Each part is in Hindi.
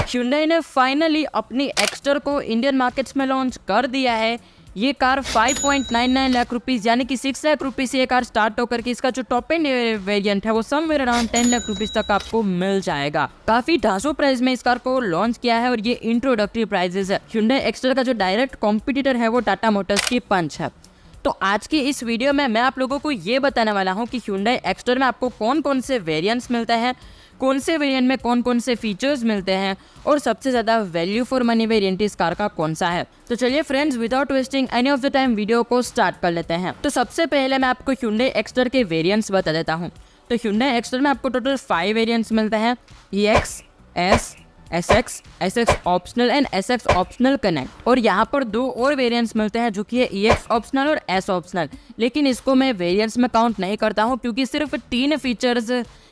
Hyundai ने फाइनली अपनी एक्स्टर को इंडियन मार्केट्स में लॉन्च कर दिया है। ये कार 5.99 लाख रुपीज़ यानी कि 6 लाख रुपीज़ से ये कार स्टार्ट होकर के इसका जो टॉप एंड वेरिएंट है वो समवेयर अराउंड 10 लाख रुपीज़ तक आपको मिल जाएगा। काफ़ी ढांसू प्राइस में इस कार को लॉन्च किया है और ये इंट्रोडक्टरी प्राइजेस है। Hyundai एक्स्टर का जो डायरेक्ट कॉम्पिटिटर है वो टाटा मोटर्स की पंच है। तो आज की इस वीडियो में मैं आप लोगों को ये बताने वाला हूँ कि Hyundai एक्स्टर में आपको कौन कौन से वेरिएंट्स मिलते हैं, कौन से वेरिएंट में कौन कौन से फीचर्स मिलते हैं और सबसे ज़्यादा वैल्यू फॉर मनी वेरिएंट इस कार का कौन सा है। तो चलिए friends, without wasting any of the time video को स्टार्ट कर लेते हैं। तो सबसे पहले मैं आपको Hyundai एक्स्टर के वेरिएंट्स बता देता हूँ। तो Hyundai एक्स्टर में आपको टोटल 5 वेरिएंट्स मिलते हैं, EX, S, SX, SX optional and SX optional connect. और यहाँ पर 2 और वेरिएंट्स मिलते हैं जो कि है EX ऑप्शनल और S ऑप्शनल, लेकिन इसको मैं वेरिएंट्स में काउंट नहीं करता हूँ क्योंकि सिर्फ 3 फीचर्स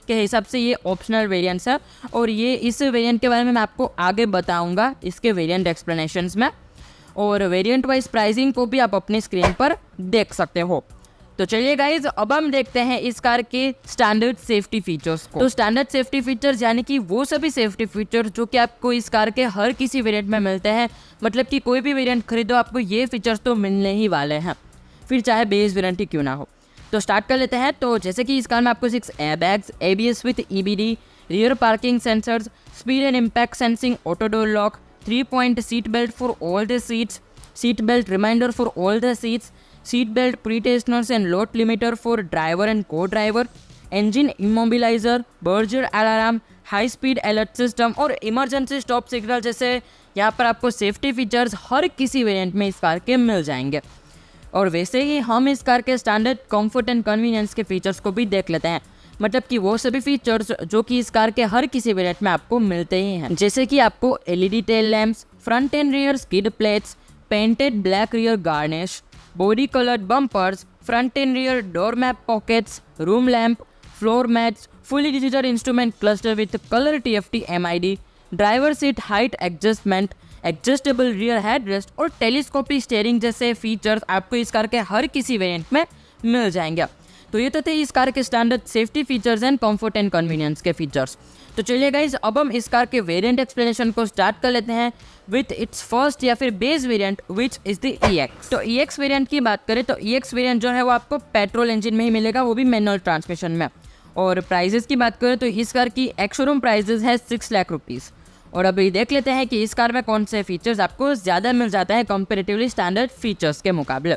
के हिसाब से ये ऑप्शनल वेरिएंट्स है और ये इस वेरिएंट के बारे में मैं आपको आगे बताऊंगा इसके वेरिएंट एक्सप्लेनेशंस में। और वेरिएंट वाइज प्राइसिंग को भी आप अपनी स्क्रीन पर देख सकते हो। तो चलिए गाइज, अब हम देखते हैं इस कार के स्टैंडर्ड सेफ्टी फीचर्स को। तो स्टैंडर्ड सेफ्टी फीचर्स यानी कि वो सभी सेफ्टी फीचर्स जो कि आपको इस कार के हर किसी वेरिएंट में मिलते हैं, मतलब कि कोई भी वेरिएंट खरीदो आपको ये फीचर्स तो मिलने ही वाले हैं, फिर चाहे बेस वेरिएंट ही क्यों ना हो। तो स्टार्ट कर लेते हैं। तो जैसे कि इस कार में आपको 6 airbags, ABS with EBD, rear parking sensors, speed and impact sensing, auto door lock, 3-point seat belt for all the seats, seat belt reminder for all the seats, seat belt pretensioners and load limiter for driver and co-driver, engine immobiliser, burglar alarm, high speed alert system और इमरजेंसी स्टॉप सिग्नल जैसे यहाँ पर आपको सेफ्टी फीचर्स हर किसी वेरिएंट में इस कार के मिल जाएंगे। और वैसे ही हम इस कार के स्टैंडर्ड कंफर्ट एंड कन्वीनियंस के फीचर्स को भी देख लेते हैं, मतलब कि वो सभी फीचर्स जो कि इस कार के हर किसी वेरिएंट में आपको मिलते ही हैं, जैसे कि आपको LED tail lamps, front and rear skid plates, painted black rear garnish, body coloured bumpers, front and rear door map pockets, room lamp, floor mats, fully digital instrument cluster with colour TFT MID, driver seat height adjustment, adjustable rear headrest और टेलीस्कोपिक स्टीयरिंग जैसे फीचर्स आपको इस कार के हर किसी वेरिएंट में मिल जाएंगे। तो ये तो थे इस कार के standard safety features and comfort and convenience के फीचर्स। तो चलिए गाइज, अब हम इस कार के वेरिएंट एक्सप्लेनेशन को स्टार्ट कर लेते हैं विथ इट्स फर्स्ट या फिर base variant which is the EX। तो EX वेरिएंट की बात करें तो EX वेरिएंट जो है वो आपको पेट्रोल इंजन में ही मिलेगा, वो भी मैनुअल ट्रांसमिशन में। और प्राइजेस की बात करें तो इस कार की एक्स शोरूम प्राइजेस है 6 लाख रुपीज़। और अभी देख लेते हैं कि इस कार में कौन से फीचर्स आपको ज़्यादा मिल जाता है कंपेरेटिवली स्टैंडर्ड फीचर्स के मुकाबले।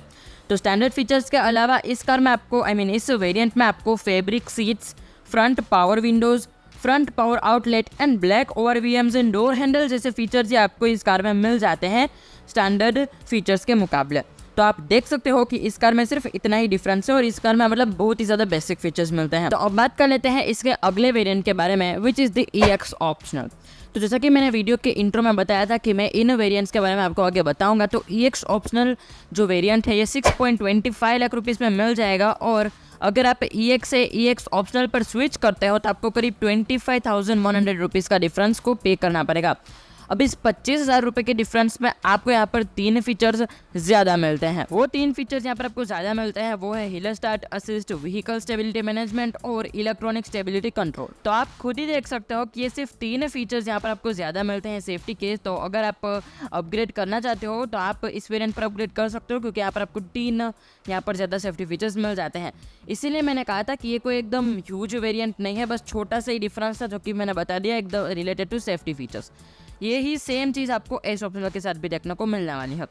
तो स्टैंडर्ड फीचर्स के अलावा इस कार में आपको इस वेरिएंट में आपको fabric seats, front power Windows, front power outlet and black ORVMs and door handle जैसे फीचर्स ये आपको इस कार में मिल जाते हैं स्टैंडर्ड फीचर्स के मुकाबले। तो आप देख सकते हो कि इस कार में सिर्फ इतना ही डिफरेंस है और इस कार में मतलब बहुत ही ज़्यादा बेसिक फीचर्स मिलते हैं। तो अब बात कर लेते हैं इसके अगले वेरिएंट के बारे में which is the EX optional. तो जैसा कि मैंने वीडियो के इंट्रो में बताया था कि मैं इन वेरिएंट्स के बारे में आपको आगे बताऊंगा। तो EX ऑप्शनल जो वेरिएंट है ये 6.25 लाख रुपीज़ में मिल जाएगा और अगर आप EX से EX ऑप्शनल पर स्विच करते हो तो आपको करीब 25,100 रुपीज़ का डिफरेंस को पे करना पड़ेगा। अब इस 25,000 रुपये के डिफरेंस में आपको यहाँ पर 3 फीचर्स ज़्यादा मिलते हैं। वो 3 फीचर्स यहाँ पर आपको ज़्यादा मिलते हैं वो है hill start assist, vehicle stability management और इलेक्ट्रॉनिक स्टेबिलिटी कंट्रोल। तो आप खुद ही देख सकते हो कि ये सिर्फ 3 फीचर्स यहाँ पर आपको ज़्यादा मिलते हैं सेफ्टी के। तो अगर आप अपग्रेड करना चाहते हो तो आप इस वेरिएंट पर अपग्रेड कर सकते हो क्योंकि यहाँ पर आपको 3 यहाँ पर ज़्यादा सेफ्टी फीचर्स मिल जाते हैं। इसीलिए मैंने कहा था कि ये कोई एकदम ह्यूज वेरिएंट नहीं है, बस छोटा सा ही डिफरेंस था जो कि मैंने बता दिया एकदम रिलेटेड टू सेफ्टी फीचर्स। ये ही सेम चीज़ आपको S ऑप्शनल के साथ भी देखने को मिलने वाली है।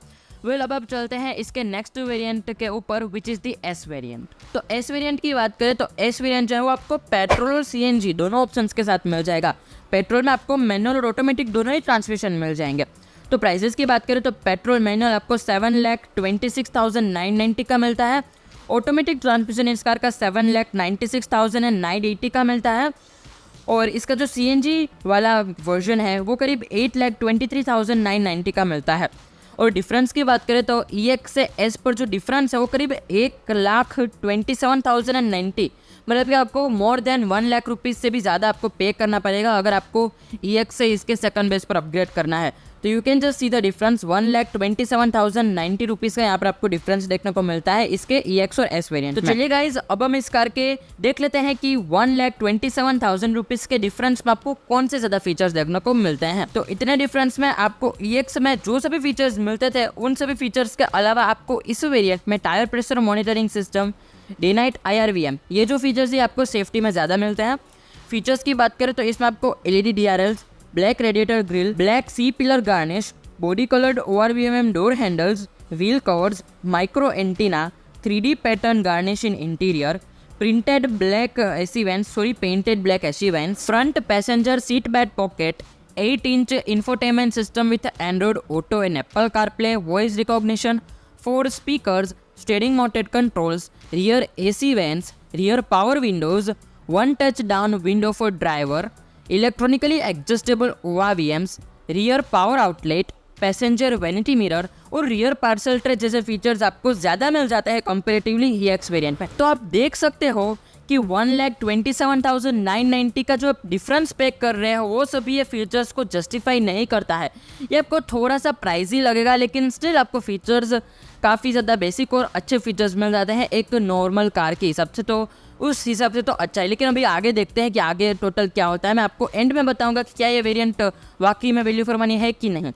अब चलते हैं इसके नेक्स्ट वेरिएंट के ऊपर which is the S variant. तो S वेरिएंट की बात करें तो S वेरिएंट जो है वो आपको पेट्रोल और CNG दोनों ऑप्शंस के साथ मिल जाएगा। पेट्रोल में आपको मैनुअल और ऑटोमेटिक दोनों ही ट्रांसमिशन मिल जाएंगे। तो प्राइसेस की बात करें तो पेट्रोल मैनुअल आपको 7,26,990 का मिलता है, ऑटोमेटिक ट्रांसमिशन इस कार का 7,96,980 का मिलता है और इसका जो CNG वाला वर्जन है वो करीब 8,23,990 का मिलता है। और डिफरेंस की बात करें तो EX से S पर जो डिफरेंस है वो करीब 1,27,090, मतलब कि आपको मोर देन 1 लाख रुपीज़ से भी ज़्यादा आपको पे करना पड़ेगा अगर आपको EX से इसके सेकंड बेस पर अपग्रेड करना है। तो you can just see the difference 1,27,090 rupees का यहाँ पर आपको डिफरेंस देखने को मिलता है इसके EX और S वेरिएंट। तो चलिए गाइज अब हम इस कार के देख लेते हैं कि 1,27,000 रुपीज़ के डिफरेंस में आपको कौन से ज़्यादा फीचर्स देखने को मिलते हैं। तो इतने डिफरेंस में आपको EX में जो सभी फीचर्स मिलते थे उन सभी फीचर्स के अलावा आपको इस वेरिएंट में tyre pressure monitoring system, day night IRVM, ये जो फीचर्स है आपको सेफ्टी में ज़्यादा मिलते हैं। फीचर्स की बात करें तो इसमें आपको LED DRLs, black radiator grille, black C pillar garnish, body coloured ORVM door handles, wheel covers, micro antenna, 3D pattern garnish in interior, printed black AC vents, painted black AC vents, front passenger seat back pocket, 8-inch infotainment system with Android Auto and Apple CarPlay, voice recognition, 4 speakers, steering mounted controls, rear AC vents, rear power windows, 1 touch down window for driver, electronically adjustable ORVMs, rear power outlet, passenger vanity mirror और रियर पार्सल ट्रे जैसे फीचर्स आपको ज़्यादा मिल जाता है कंपेरेटिवली EX वेरिएंट में। तो आप देख सकते हो कि 1,27,990 का जो डिफरेंस पे कर रहे हो वो सभी ये फीचर्स को जस्टिफाई नहीं करता है। ये आपको थोड़ा सा प्राइजी लगेगा लेकिन स्टिल आपको फीचर्स काफ़ी ज़्यादा बेसिक और अच्छे फीचर्स मिल जाते हैं एक नॉर्मल कार के हिसाब से, तो उस हिसाब से तो अच्छा है। लेकिन अभी आगे देखते हैं कि आगे टोटल क्या होता है। मैं आपको एंड में बताऊंगा कि क्या ये वेरिएंट वाकई में वैल्यू फॉर मनी है कि नहीं।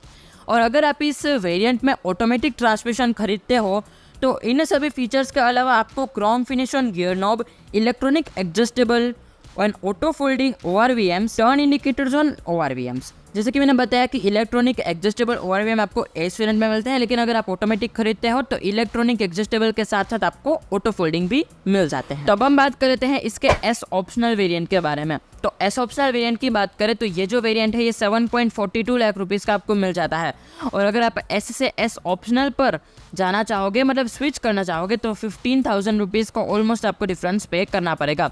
और अगर आप इस वेरिएंट में ऑटोमेटिक ट्रांसमिशन खरीदते हो तो इन सभी फीचर्स के अलावा आपको chrome finish on gear knob, electronic adjustable और auto folding ORVMs, turn indicators on ORVMs। जैसे कि मैंने बताया कि इलेक्ट्रॉनिक एडजस्टेबल ORVM आपको S वेरिएंट में मिलते हैं, लेकिन अगर आप ऑटोमेटिक खरीदते हो तो इलेक्ट्रॉनिक एडजस्टेबल के साथ साथ आपको ऑटो फोल्डिंग भी मिल जाते हैं। तो अब हम बात करते हैं इसके S ऑप्शनल वेरिएंट के बारे में। तो S ऑप्शनल वेरिएंट की बात करें तो ये जो वेरिएंट है ये 7.42 लाख रुपीज़ का आपको मिल जाता है। और अगर आप S से S ऑप्शनल पर जाना चाहोगे, मतलब स्विच करना चाहोगे, तो 15,000 रुपीज़ का ऑलमोस्ट आपको डिफरेंस पे करना पड़ेगा।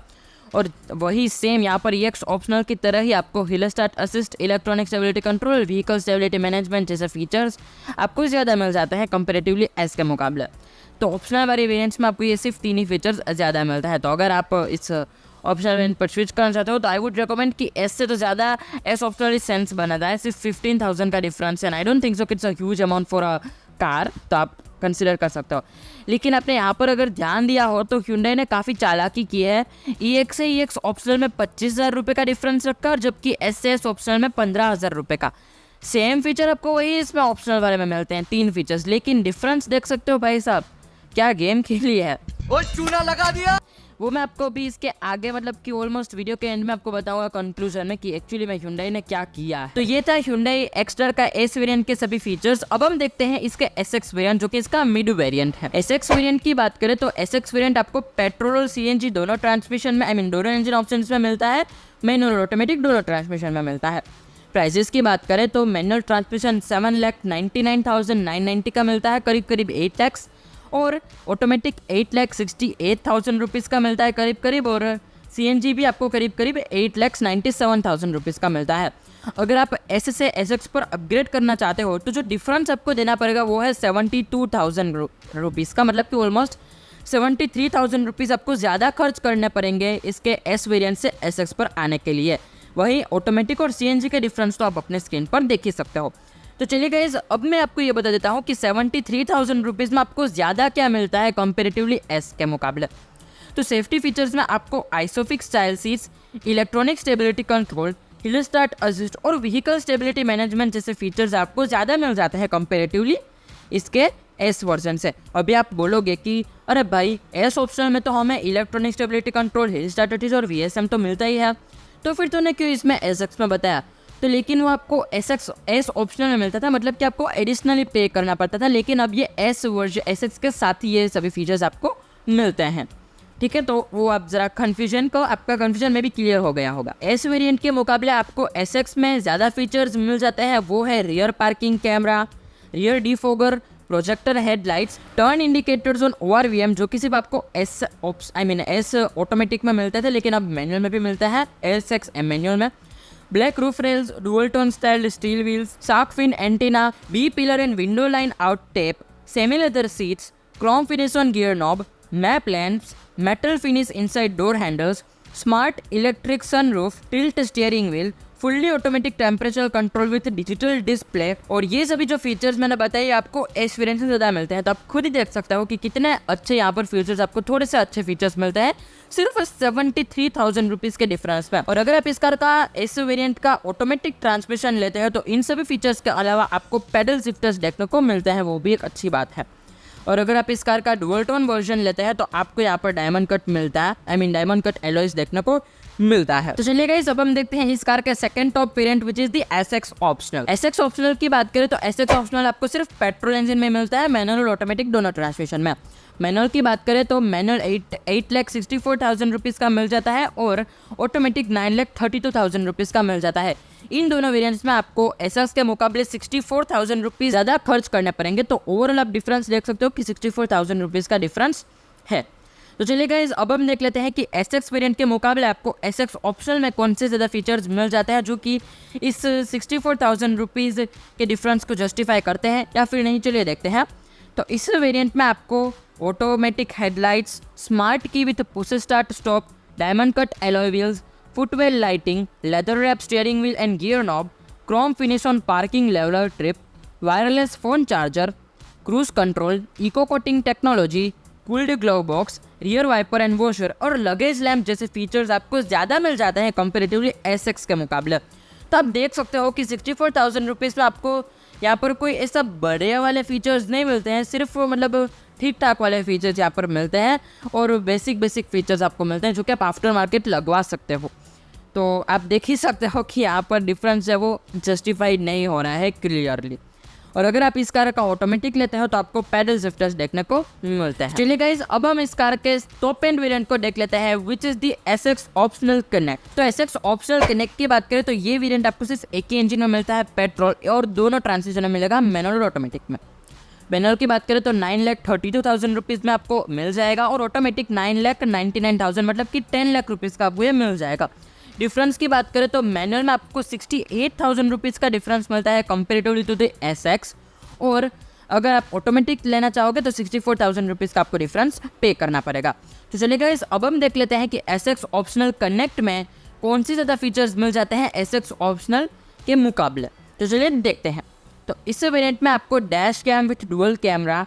और वही सेम यहाँ पर EX ऑप्शनल की तरह ही आपको hill start assist, electronic stability control, vehicle stability management जैसे फीचर्स आपको ज़्यादा मिल जाते हैं कंपेरेटिवली S के मुकाबले। तो ऑप्शनल वाली वेरिएंट्स में आपको ये सिर्फ 3 ही फीचर्स ज़्यादा मिलता है। तो अगर आप इस ऑप्शनल वेरिएंट पर स्विच करना चाहते हो तो आई वुड रिकमेंड कि S से तो ज़्यादा S ऑप्शनल सेंस बनाता है। सिर्फ 15,000 का डिफरेंस है, I don't think so it's a huge amount for a car, तो आप कंसिडर कर सकते हो। लेकिन आपने यहाँ पर अगर ध्यान दिया हो तो Hyundai ने काफ़ी चालाकी की है। EX से EX ऑप्शनल में 25,000 रुपये का डिफरेंस रखा और जबकि S से S ऑप्शनल में 15,000 रुपये का। सेम फीचर आपको वही इसमें ऑप्शनल वाले में मिलते हैं, 3 फीचर्स, लेकिन डिफरेंस देख सकते हो भाई साहब, क्या गेम खेली है। वो चूना लगा दिया। वो मैं आपको अभी इसके आगे मतलब कि ऑलमोस्ट वीडियो के एंड में आपको बताऊंगा कंक्लूजन में कि एक्चुअली में Hyundai ने क्या किया है। तो ये था Hyundai एक्स्टर का S वेरिएंट के सभी फीचर्स। अब हम देखते हैं इसके SX वेरिएंट जो कि इसका मिड वेरिएंट है। SX वेरिएंट की बात करें तो SX वेरिएंट आपको पेट्रोल और CNG दोनों ट्रांसमिशन में दोनों इंजन ऑप्शन में मिलता है, मैनुअल और ऑटोमेटिक दोनों ट्रांसमिशन में मिलता है। प्राइजेस की बात करें तो मैनुअल ट्रांसमिशन 7,99,990 का मिलता है, करीब करीब 8 लाख, और ऑटोमेटिक 8,68,000 रुपीज़ का मिलता है करीब करीब, और CNG भी आपको करीब करीब 8,97,000 रुपीज़ का मिलता है। अगर आप S से SX पर अपग्रेड करना चाहते हो तो जो डिफरेंस आपको देना पड़ेगा वो है 72,000 रुपीज़ का, मतलब कि ऑलमोस्ट 73,000 रुपीज़ आपको ज़्यादा खर्च करने पड़ेंगे इसके S वेरिएंट से SX पर आने के लिए। वही ऑटोमेटिक और CNG के डिफरेंस तो आप अपने स्क्रीन पर देख ही सकते हो। तो चलिए गाइस, अब मैं आपको ये बता देता हूँ कि 73,000 रुपीज़ में आपको ज़्यादा क्या मिलता है कंपेरेटिवली S के मुकाबले। तो सेफ्टी फीचर्स में आपको isofix style seats, electronic stability control, hill start assist और व्हीकल स्टेबिलिटी मैनेजमेंट जैसे फीचर्स आपको ज़्यादा मिल जाते हैं कंपेरेटिवली इसके S वर्जन से। अभी आप बोलोगे कि अरे भाई S ऑप्शनल में तो हमें electronic stability control, hill start assist और VSM तो मिलता ही है, तो फिर तूने क्यों इसमें SX में बताया। तो लेकिन वो आपको S ऑप्शनल में मिलता था, मतलब कि आपको एडिशनली पे करना पड़ता था, लेकिन अब ये S वर्जन SX के साथ ही ये सभी फीचर्स आपको मिलते हैं। ठीक है, तो वो आप ज़रा आपका कन्फ्यूजन में भी क्लियर हो गया होगा। S वेरिएंट के मुकाबले आपको SX में ज़्यादा फीचर्स मिल जाते हैं, वो है rear parking camera, rear defogger, projector headlights, turn indicators on ORVM जो कि सिर्फ आपको S ऑटोमेटिक में मिलते थे, लेकिन अब मैनुअल में भी मिलता है SX मैनुअल में। Black roof rails, dual tone style steel wheels, shark fin antenna, B pillar and window line out tape, semi leather seats, chrome finish on gear knob, map lamps, metal finish inside door handles, smart electric sunroof, tilt steering wheel, fully automatic temperature control with digital display, और ये सभी जो फीचर्स मैंने बताए आपको एस वेरिएंट से ज़्यादा मिलते हैं। तो आप खुद ही देख सकते हो कि कितने अच्छे यहाँ पर फीचर्स, आपको थोड़े से अच्छे फीचर्स मिलते हैं सिर्फ 73,000 रुपीज़ के डिफरेंस में। और अगर आप इस कार का एस वेरिएंट का ऑटोमेटिक ट्रांसमिशन लेते हैं तो इन सभी फीचर्स के अलावा आपको पेडल शिफ्टर्स देखने को मिलते हैं, वो भी एक अच्छी बात है। और अगर आप इस कार का डुअल टोन वर्जन लेते हैं तो आपको यहाँ पर डायमंड कट मिलता है, डायमंड कट एलॉयज देखने को मिलता है। तो चलिए गाइस, अब हम देखते हैं इस कार का second top variant which is the SX optional. SX optional की बात करें तो SX ऑप्शनल आपको सिर्फ पेट्रोल इंजन में मिलता है, मैनुअल और ऑटोमेटिक दोनों ट्रांसमिशन में। मैनुअल की बात करें तो मैनुअल 8,64,000 रुपीज़ का मिल जाता है और ऑटोमेटिक 9,32,000 रुपीज़ का मिल जाता है। इन दोनों वेरिएंट्स में आपको SX के मुकाबले 64,000 रुपीज़ ज़्यादा खर्च करने पड़ेंगे। तो ओवरऑल आप डिफरेंस देख सकते हो कि 64,000 रुपीज़ का डिफरेंस है। तो चलिए गाइस, अब हम देख लेते हैं कि SX वेरिएंट के मुकाबले आपको SX ऑप्शनल में कौन से ज़्यादा फीचर्स मिल जाते हैं जो कि इस 64,000 रुपीज़ के डिफरेंस को जस्टिफाई करते हैं या फिर नहीं। चलिए देखते हैं। तो इस वेरिएंट में आपको automatic headlights, smart key with push start stop, diamond cut alloy wheels, footwell lighting, leather wrap steering wheel and gear knob, chrome finish on parking lever tip, wireless phone charger, cruise control, eco coating technology, cooled glove box, rear wiper and washer और लगेज लैम्प जैसे फीचर्स आपको ज़्यादा मिल जाते हैं कंपेरेटिवली SX के मुकाबले। तो आप देख सकते हो कि 64,000 रुपीज़ में आपको यहाँ पर कोई ऐसा बड़े वाले फीचर्स नहीं मिलते हैं, सिर्फ मतलब ठीक ठाक वाले फीचर्स यहाँ पर मिलते हैं और बेसिक फीचर्स आपको मिलते हैं जो कि आप आफ्टर मार्केट लगवा सकते हो। तो आप देख ही सकते हो कि यहाँ पर डिफरेंस है वो जस्टिफाइड नहीं हो रहा है क्लियरली। और अगर आप इस कार का ऑटोमेटिक लेते हो तो आपको पैडल शिफ्टर्स देखने को मिलते हैं। चलिए गाइस, अब हम इस कार के टॉप एंड वेरिएंट को देख लेते हैं which is the SX optional connect. तो SX ऑप्शनल कनेक्ट की बात करें तो ये वेरिएंट आपको सिर्फ एक ही इंजन में मिलता है, पेट्रोल, और दोनों ट्रांसमिशन में मिलेगा, मैनुअल और ऑटोमेटिक में। मैनुअल की बात करें तो 9,32,000 रुपीज़ में आपको मिल जाएगा और ऑटोमेटिक 9,99,000 मतलब कि 10 लाख रुपीज़ का आपको ये मिल जाएगा। डिफरेंस की बात करें तो मैनुअल में आपको 68,000 रुपीज़ का डिफरेंस मिलता है कंपेरेटिवली टू द SX, और अगर आप ऑटोमेटिक लेना चाहोगे तो 64,000 रुपीज़ का आपको डिफरेंस पे करना पड़ेगा। तो चलिए गाइस, अब हम देख लेते हैं कि SX ऑप्शनल कनेक्ट में कौन सी ज़्यादा फीचर्स मिल जाते हैं SX ऑप्शनल के मुकाबले। तो चलिए देखते हैं। तो इस वेरिएंट में आपको dash cam with dual camera,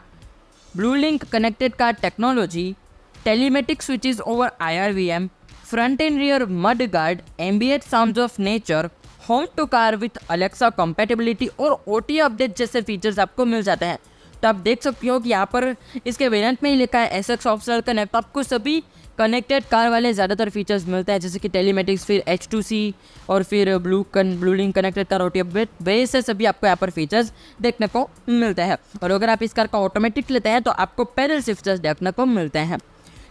Blue Link connected car technology, telematic switches over IRVM, front and rear mud guard, ambient sounds of nature, home to car with Alexa compatibility और OTA अपडेट जैसे फीचर्स आपको मिल जाते हैं। तो आप देख सकते हो कि यहाँ पर इसके वेरिएंट में ही लिखा है SX ऑप्शनल कनेक्ट। आपको सभी कनेक्टेड कार वाले ज़्यादातर फीचर्स मिलते हैं जैसे कि टेलीमेटिक्स, फिर H2C और फिर blue Link connected car OTA update, वैसे सभी आपको यहाँ पर फीचर्स देखने को मिलते हैं। और अगर आप इस कार का ऑटोमेटिक लेते हैं तो आपको पैडल शिफ्टर्स देखने को मिलते हैं।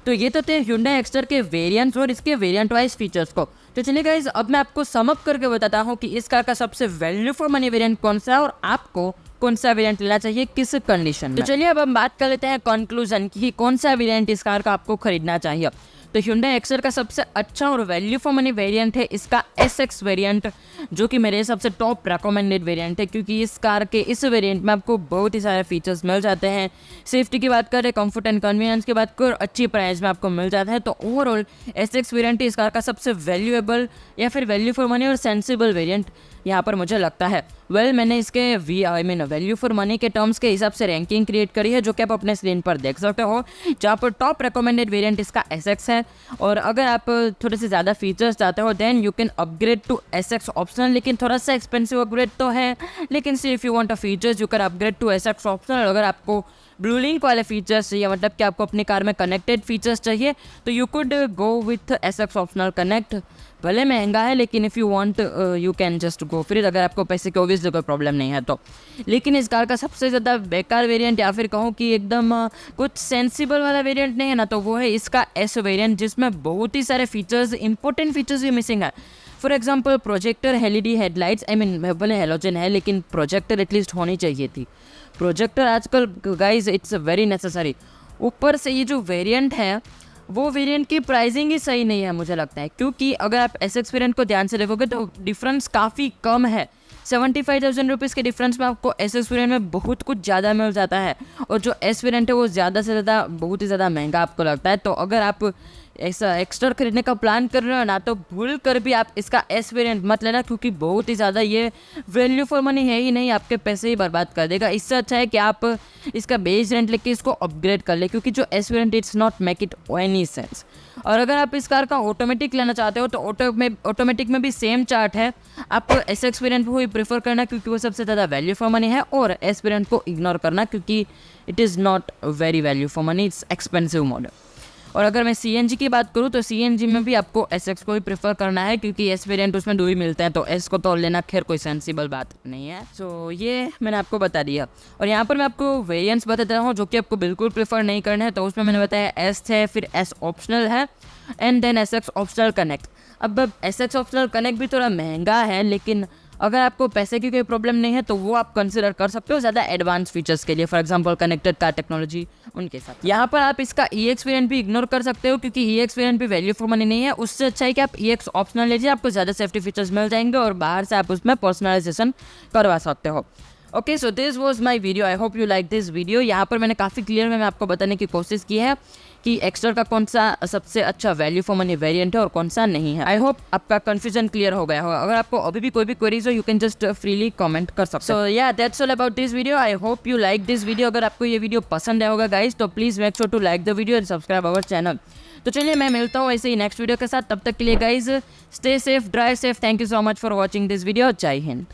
तो ये तो थे Hyundai Exter के वेरिएंट्स और इसके वेरिएंट वाइज फीचर्स को। तो चलिए गाइस, अब मैं आपको सम अप करके बताता हूँ कि इस कार का सबसे वैल्यू फॉर मनी वेरिएंट कौन सा है और आपको कौन सा वेरिएंट लेना चाहिए किस कंडीशन में। तो चलिए अब हम बात कर लेते हैं कंक्लूजन की कौन सा वेरिएंट इस कार का आपको खरीदना चाहिए। तो Hyundai Exter का सबसे अच्छा और वैल्यू फॉर मनी वेरिएंट है इसका SX वेरिएंट, जो कि मेरे सबसे टॉप रिकमेंडेड वेरिएंट है क्योंकि इस कार के इस वेरिएंट में आपको बहुत ही सारे फीचर्स मिल जाते हैं। सेफ्टी की बात करें, कंफर्ट एंड कन्वीनियंस की बात करें, अच्छी प्राइस में आपको मिल जाता है। तो ओवरऑल SX वेरिएंट इस कार का सबसे वैल्यूएबल या फिर वैल्यू फॉर मनी और सेंसिबल वेरिएंट यहाँ पर मुझे लगता है। मैंने इसके वैल्यू फॉर मनी के टर्म्स के हिसाब से रैंकिंग क्रिएट करी है जो कि आप अपने स्क्रीन पर देख सकते हो, जहाँ पर टॉप रिकमेंडेड वेरिएंट इसका SX है। और अगर आप थोड़े से ज़्यादा फीचर्स चाहते हो then you can upgrade to SX optional, लेकिन थोड़ा सा एक्सपेंसिव अपग्रेड तो है, लेकिन if you want a features you can upgrade to SX optional. अगर आपको ब्लू लिंक वाले फीचर्स चाहिए, मतलब कि आपको अपनी कार में कनेक्टेड फीचर्स चाहिए, तो you could go with SX optional connect. भले महंगा है लेकिन if you want you can just go फिर, अगर आपको पैसे की ऑब्वियसली कोई प्रॉब्लम नहीं है तो। लेकिन इस कार का सबसे ज़्यादा बेकार वेरिएंट या फिर कहूँ कि एकदम कुछ सेंसिबल वाला वेरिएंट नहीं है ना, तो वो है इसका S वेरिएंट, जिसमें बहुत ही सारे फीचर्स, इंपॉर्टेंट फीचर्स भी मिसिंग है। For example projector LED headlights, भले हेलोजन है लेकिन प्रोजेक्टर एटलीस्ट होनी चाहिए थी। प्रोजेक्टर आजकल गाइज इट्स वेरी नेसेसरी। ऊपर से ये जो वेरिएंट है वो वेरिएंट की प्राइसिंग ही सही नहीं है मुझे लगता है, क्योंकि अगर आप SX वेरिएंट को ध्यान से देखोगे तो डिफरेंस काफ़ी कम है। 75,000 रुपीज़ के डिफरेंस में आपको SX वेरिएंट में बहुत कुछ ज़्यादा मिल जाता है, और जो S वेरिएंट है वो ज़्यादा से ज़्यादा बहुत ही ज़्यादा महंगा आपको लगता है। तो अगर आप ऐसा एक्स्ट्रा खरीदने का प्लान कर रहे हो ना, तो भूल कर भी आप इसका एस वेरिएंट मत लेना, क्योंकि बहुत ही ज़्यादा ये वैल्यू फॉर मनी है ही नहीं, आपके पैसे ही बर्बाद कर देगा। इससे अच्छा है कि आप इसका बेस वेरिएंट लेके इसको अपग्रेड कर ले, क्योंकि जो S variant it's not make it any sense. और अगर आप इस कार का ऑटोमेटिक लेना चाहते हो तो ऑटोमेटिक में भी सेम चार्ट है, आपको एस एक्स वेरिएंट को ही प्रेफर करना, क्योंकि वो सबसे ज़्यादा वैल्यू फॉर मनी है, और एस वेरिएंट को इग्नोर करना, क्योंकि it is not very value for money, it's expensive model. और अगर मैं CNG की बात करूँ तो CNG में भी आपको SX को ही प्रेफर करना है, क्योंकि एस वेरिएंट उसमें 2 ही मिलते हैं, तो S को तो लेना खैर कोई सेंसिबल बात नहीं है। सो ये मैंने आपको बता दिया। और यहाँ पर मैं आपको वेरिएंट्स बता देता हूँ जो कि आपको बिल्कुल प्रेफर नहीं करना है। तो उसमें मैंने बताया S है, फिर S ऑप्शनल है, and then SX optional connect. अब SX ऑप्शनल कनेक्ट भी थोड़ा महंगा है, लेकिन अगर आपको पैसे की कोई प्रॉब्लम नहीं है तो वो आप कंसिडर कर सकते हो ज़्यादा एडवांस फीचर्स के लिए, for example connected car technology उनके साथ। यहाँ पर आप इसका EX वेरिएंट भी इग्नोर कर सकते हो, क्योंकि EX वेरिएंट भी वैल्यू फॉर मनी नहीं है। उससे अच्छा है कि आप EX ऑप्शनल लीजिए, आपको ज़्यादा सेफ्टी फीचर्स मिल जाएंगे और बाहर से आप उसमें पर्सनलाइजेशन करवा सकते हो। Okay, so this was my video, I hope you like this video. यहाँ पर मैंने काफ़ी क्लियर में आपको बताने की कोशिश की है कि एक्स्ट्रा का कौन सा सबसे अच्छा वैल्यू फॉर मनी वेरिएंट है और कौन सा नहीं है। आई होप आपका कंफ्यूजन क्लियर हो गया होगा। अगर आपको अभी भी कोई भी क्वेरीज हो, you can just freely comment कर सकते हो। So yeah that's all about this video, I hope you like this video. अगर आपको ये वीडियो पसंद आया होगा गाइज, तो please make sure to like the video and subscribe our channel. तो चलिए मैं मिलता हूँ ऐसे ही नेक्स्ट वीडियो के साथ, तब तक के लिए guys stay safe, drive safe. Thank you so much for watching this video. जय हिंद।